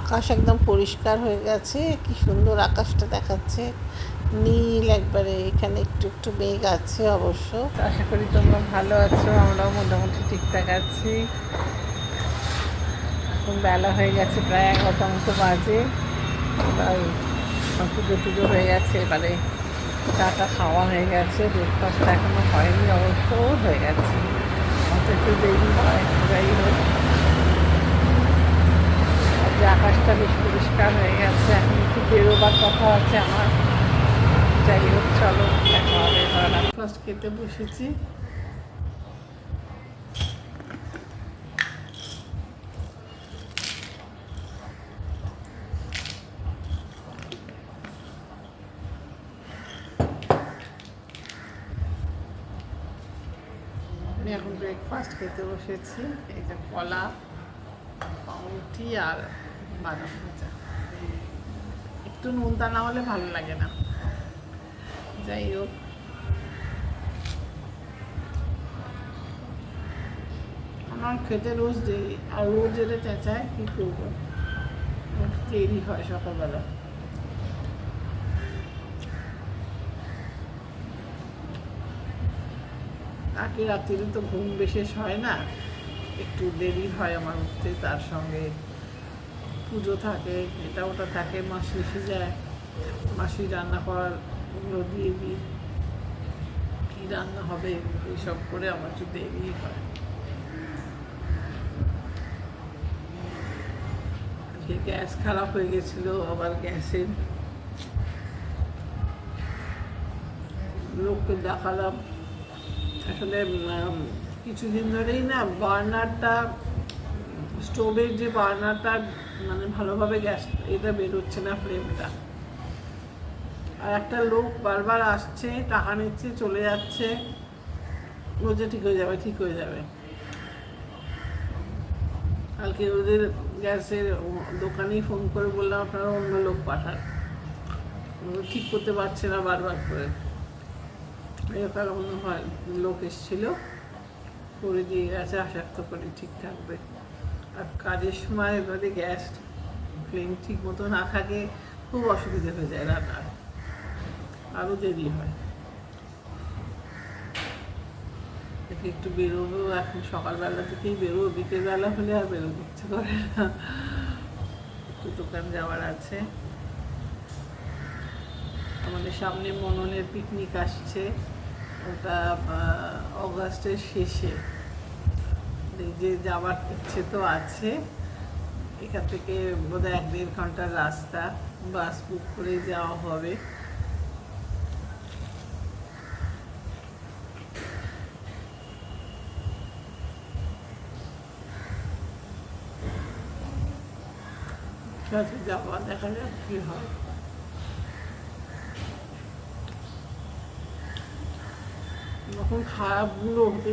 আকাশ একদম পরিষ্কার হয়ে গেছে, কি সুন্দর আকাশটা দেখাচ্ছে, নীল একবারে। এখানে একটু একটু মেঘ আছে অবশ্য। আশা করি তোমরা ভালো আছো, আমরাও মোটামুটি ঠিকঠাক আছি। এখন বেলা হয়ে গেছে, প্রায় 11টা মতো বাজে। এবার পুজো টুজো হয়ে গেছে, এবারে চাটা খাওয়া হয়ে গেছে, ব্রেকফাস্টটা এখনো হয়নি অবশ্য, হয়ে গেছে, অত একটু দেরি হয়। যাই হোক, যে আকাশটা বেশ পরিষ্কার হয়ে গেছে, এখন একটু বেরোবার কথা আছে আমার। যাই হোক, চলো দেখা হবে। এবার ব্রেকফাস্ট খেতে বসেছি। আমি এখন ব্রেকফাস্ট খেতে বসেছি। এই যে কলা, পাউরুটি আর বাদাম ভাজা। একটু নুনটা না হলে ভালো লাগে না। যাই হোক, আমার খেতে রোজ দেরি, আর রোজ এটা চেঁচায়, কী করবো, দেরি হয় সকালবেলা। আগে রাত্রিরে তো ঘুম বিশেষ হয় না, একটু দেরি হয় আমার উঠতে। তার সঙ্গে পুজো থাকে, এটা ওটা থাকে, মাসি এসে যায়, মাসি রান্না করার ওগুলো দিয়ে দিই, কী রান্না হবে এইসব করে আমার একটু দেরি হয়। গ্যাস খারাপ হয়ে গেছিলো, আবার গ্যাসের লোককে দেখালাম। আসলে কিছুদিন ধরেই না বার্নারটা, স্টোভের যে বার্নারটা, মানে ভালোভাবে গ্যাস এটা বেরোচ্ছে না, ফ্লেমটা। আর একটা লোক বারবার আসছে, টাকা নিচ্ছে, চলে যাচ্ছে, বলছে ঠিক হয়ে যাবে, ঠিক হয়ে যাবে। কালকে ওদের গ্যাসের দোকানেই ফোন করে বললাম আপনারা অন্য লোক পাঠান, ঠিক করতে পারছে না বারবার করে। এরকম মনে হয় লোক এসেছিল, করে দিয়ে গেছে, আশা তো করি ঠিক থাকবে। আর কাজের সময় যদি গ্যাস ফ্লেম ঠিক মতো না থাকে, খুব অসুবিধা হয়ে যায়, রান্নার আরও দেরি হয়। দেখি একটু বেরোবো, এখন সকালবেলা থেকেই বেরোবো, বিকেলবেলা হলে আর বেরোতে ইচ্ছে করে না, একটু দোকান যাওয়ার আছে। আমাদের সামনে মননের পিকনিক আসছে, ওটা অগাস্টের শেষে। যে যাওয়ার ইচ্ছে তো আছে, এখান থেকে বোধহয় 1-1.5 ঘন্টার রাস্তা, বাস বুক করে যাওয়া হবে। যাওয়া, দেখা যাক কি হয়। যখন খারাপগুলো হতে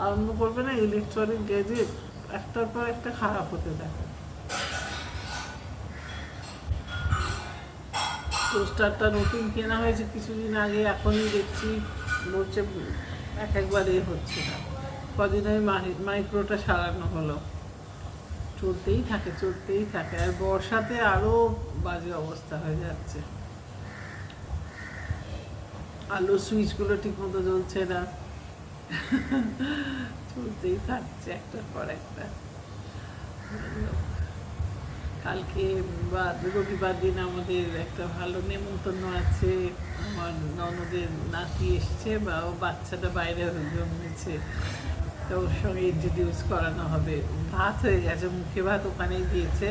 আরম্ভ করবে না, ইলেকট্রনিক গ্যাজেট একটার পর একটা খারাপ হতে থাকে। টোস্টারটা নতুন কেনা হয়েছে কিছুদিন আগে, এখনই দেখছি বলছে একবার হচ্ছে না। কদিন আমি মাইক্রোটা সারানো হলো, চলতেই থাকে চলতেই থাকে। আর বর্ষাতে আরও বাজে অবস্থা হয়ে যাচ্ছে, আলোর সুইচগুলো ঠিক মতো জ্বলছে না, চলতেই থাকছে একটার পর একটা। কালকে বা রবিবার দিন আমাদের একটা ভালো নেমন্তন্ন আছে, আমার ননদের নাতি এসছে, বা ও বাচ্চাটা বাইরে জন্মেছে, তো ওর সঙ্গে ইন্ট্রোডিউস করানো হবে। ভাত হয়ে গেছে, মুখে ভাত ওখানেই দিয়েছে,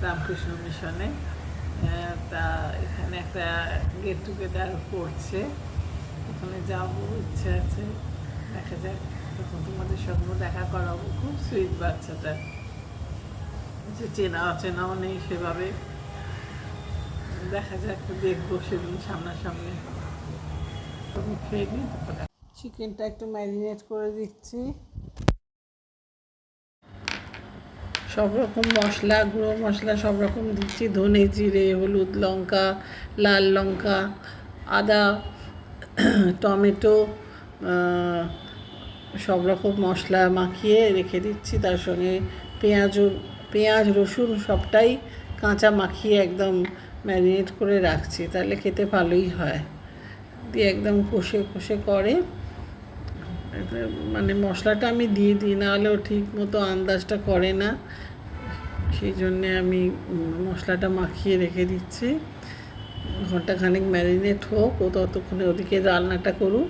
রামকৃষ্ণ মিশনে। তা এখানে একটা গেট টুগেদার করছে, ওখানে যাবো, ইচ্ছে আছে, দেখা যাক। তখন তোমাদের সঙ্গে দেখা করাবো। খুব সুইট বাচ্চাটা, যে চেনা অচেনাও নেই সেভাবে, দেখা যাক, দেখবো সেদিন সামনাসামনি। খেয়ে নিই, চিকেনটা একটু ম্যারিনেট করে দিচ্ছি। সব রকম মশলা, গুঁড়ো মশলা সব রকম দিচ্ছি, ধনে জিরে, হলুদ, লঙ্কা, লাল লঙ্কা, আদা, টমেটো, সব রকম মশলা মাখিয়ে রেখে দিচ্ছি। তার সঙ্গে পেঁয়াজ রসুন সবটাই কাঁচা মাখিয়ে একদম ম্যারিনেট করে রাখছি, তাহলে খেতে ভালোই হয়। দিয়ে একদম কষে কষে করে, মানে মশলাটা আমি দিয়ে দিই, নাহলেও ঠিক মতো আন্দাজটা করে না, সেই জন্যে আমি মশলাটা মাখিয়ে রেখে দিচ্ছি। ঘন্টাখানেক ম্যারিনেট হোক, ও ততক্ষণে ওদিকে রান্নাটা করুক,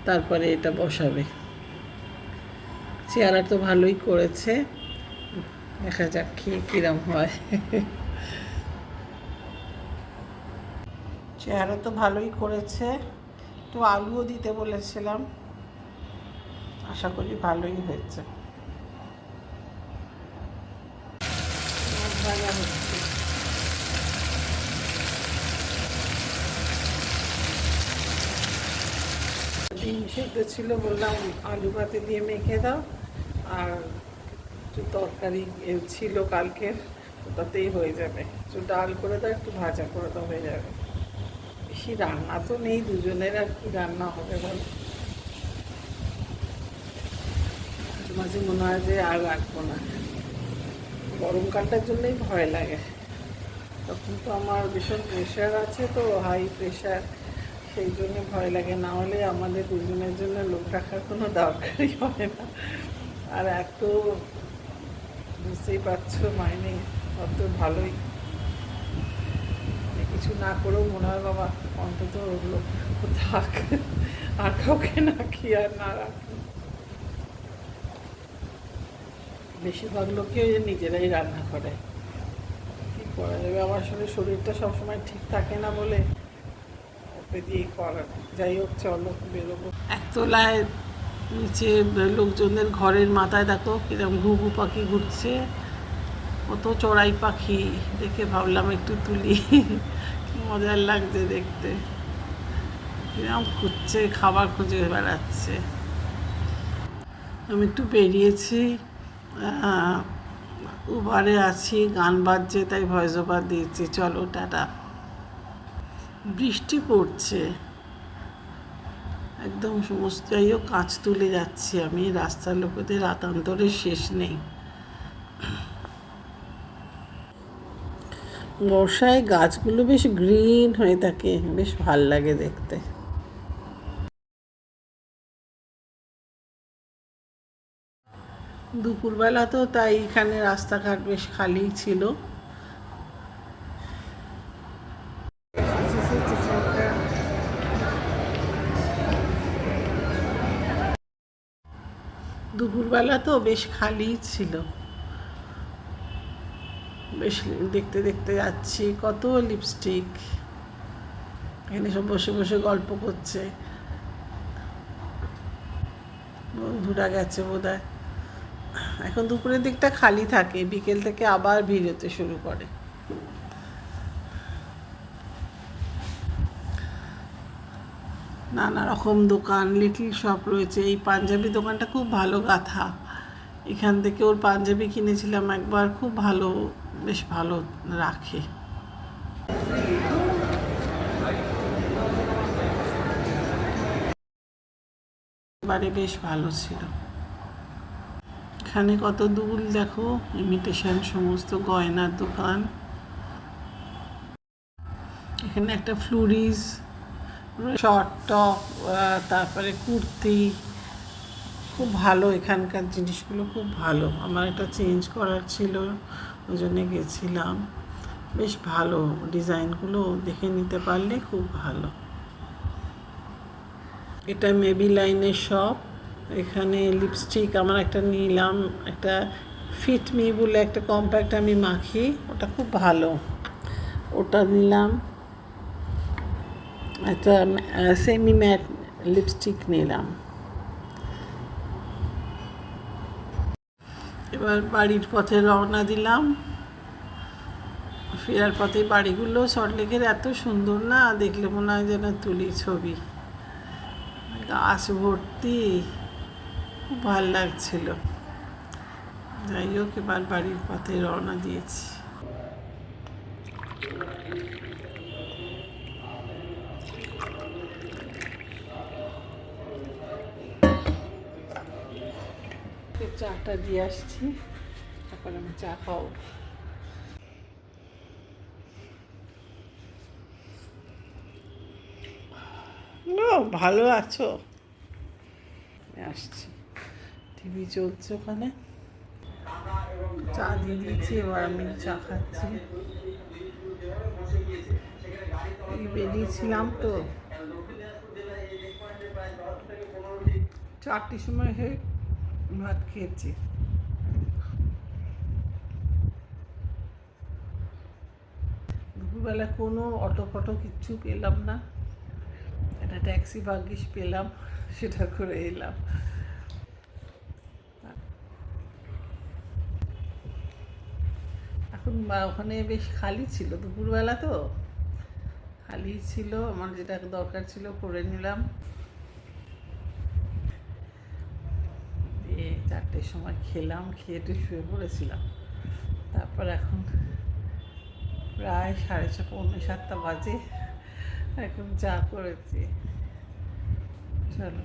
তারপরে এটা বসাবে। চেহারা তো ভালোই করেছে, দেখা যাক খেয়ে কীরম হয়। চেহারা তো ভালোই করেছে, একটু আলুও দিতে বলেছিলাম, আশা করি ভালোই হয়েছে। মাছ ভাজা হচ্ছে। ডিম সেদ্ধ ছিল, বললাম আলু ভাতে দিয়ে মেখে দাও, আর একটু তরকারি ছিল কালকের, ওটাতেই হয়ে যাবে। একটু ডাল করে দাও, একটু ভাজা করে দাও, হয়ে যাবে। বেশি রান্না তো নেই, দুজনের আর কি রান্না হবে বলো। মাঝে মাঝে মনে হয় যে আর রাখবো না, গরমকালটার জন্যই ভয় লাগে। তখন তো আমার ভীষণ প্রেশার আছে, তো হাই প্রেশার, সেই জন্য ভয় লাগে। না হলে আমাদের দুজনের জন্য লোক রাখার কোনো দরকারই হবে না। আর এত বুঝতেই পারছো মাইনে অত ভালোই, কিছু না করেও মনে হয় বাবা অন্তত লোক থাক, আর কাউকে না কি আর না রাখি। বেশিরভাগ লোকে নিজেরাই রান্না করে, কী করা যাবে। আমার আসলে শরীরটা সবসময় ঠিক থাকে না বলে ওকে দিয়েই করার। যাই হোক, চলো বেরোবো। একতলায় নিচে লোকজনদের ঘরের মাথায় দেখো কিরম ঘুঘু পাখি ঘুরছে, কত চড়াই পাখি, দেখে ভাবলাম একটু তুলি, মজার লাগছে দেখতে, কিরম খুঁজছে, খাবার খুঁজে বেড়াচ্ছে। আমি একটু বেরিয়েছি, উবারে আছি, গান বাজছে, তাই ভয়েস ওভার দিয়েছি। চলো টাটা। বৃষ্টি পড়ছে একদম, সমস্ত যাই হোক কাঁচ তুলে যাচ্ছি আমি, রাস্তার লোকেদের রাতান্তরের শেষ নেই। বর্ষায় গাছগুলো বেশ গ্রিন হয়ে থাকে, বেশ ভাল লাগে দেখতে। দুপুরবেলা তো তাই এখানে রাস্তাঘাট বেশ খালি ছিল। দুপুরবেলা তো বেশ খালি ছিল, বেশ দেখতে দেখতে যাচ্ছি। কত লিপস্টিক, এখানে সব বসে বসে গল্প করছে, বন্ধুরা গেছে বোধহয়। এখন দুপুরের দিকটা খালি থাকে, বিকেল থেকে আবার ভিড় হতে শুরু করে। নানা রকম দোকান, লিটল শপ রয়েছে। এই পাঞ্জাবি দোকানটা খুব ভালো গাঁথা, এখান থেকে ওর পাঞ্জাবি কিনেছিলাম একবার, খুব ভালো, বেশ ভালো রাখে। এবারে বেশ ভালো ছিল। এখানে কত দুল দেখো, ইমিটেশন সমস্ত গয়নার দোকান। এখানে একটা ফ্লুরিজ, শর্ট টপ, তারপরে কুর্তি, খুব ভালো। এখানকার জিনিসগুলো খুব ভালো। আমার একটা চেঞ্জ করার ছিল, ওই জন্যে গেছিলাম। বেশ ভালো, ডিজাইনগুলো দেখে নিতে পারলে খুব ভালো। এটা মেবিলাইনের শপ। এখানে লিপস্টিক আমার একটা নিলাম, একটা ফিট মি বলে একটা কম্প্যাক্ট আমি মাখি, ওটা খুব ভালো, ওটা নিলাম। একটা সেমি ম্যাট লিপস্টিক নিলাম। এবার বাড়ির পথে রওনা দিলাম। ফেরার পথে বাড়িগুলো সল্টলেকের এত সুন্দর না, দেখলে মনে হয় যেন তুলি ছবি, গাছ ভর্তি, খুব ভাল লাগছিল। যাই হোক, এবার বাড়ির পথে রওনা দিয়েছি। চাটা দিয়ে আসছি, তারপর আমি চা খাও। ভালো আছো? আসছি, টিভি চলছে ওখানে, চা দিয়ে দিয়েছি, এবার আমি চা খাচ্ছি। এই বেরিয়েছিলাম তো 4টের সময় হয়ে ভাত খেয়েছি। দুপুরবেলা কোনো অটো ফটো কিচ্ছু পেলাম না, একটা ট্যাক্সি ভাগ্যিস পেলাম, সেটা করে এলাম। এখন ওখানে বেশ খালি ছিল, দুপুরবেলা তো খালি ছিল, আমার যেটা দরকার ছিল করে নিলাম। দিয়ে 4টের সময় খেলাম, খেয়ে শুয়ে পড়েছিলাম। তারপর এখন প্রায় 6:30 পৌনে 7টা বাজে, এখন চা করেছি। চলো।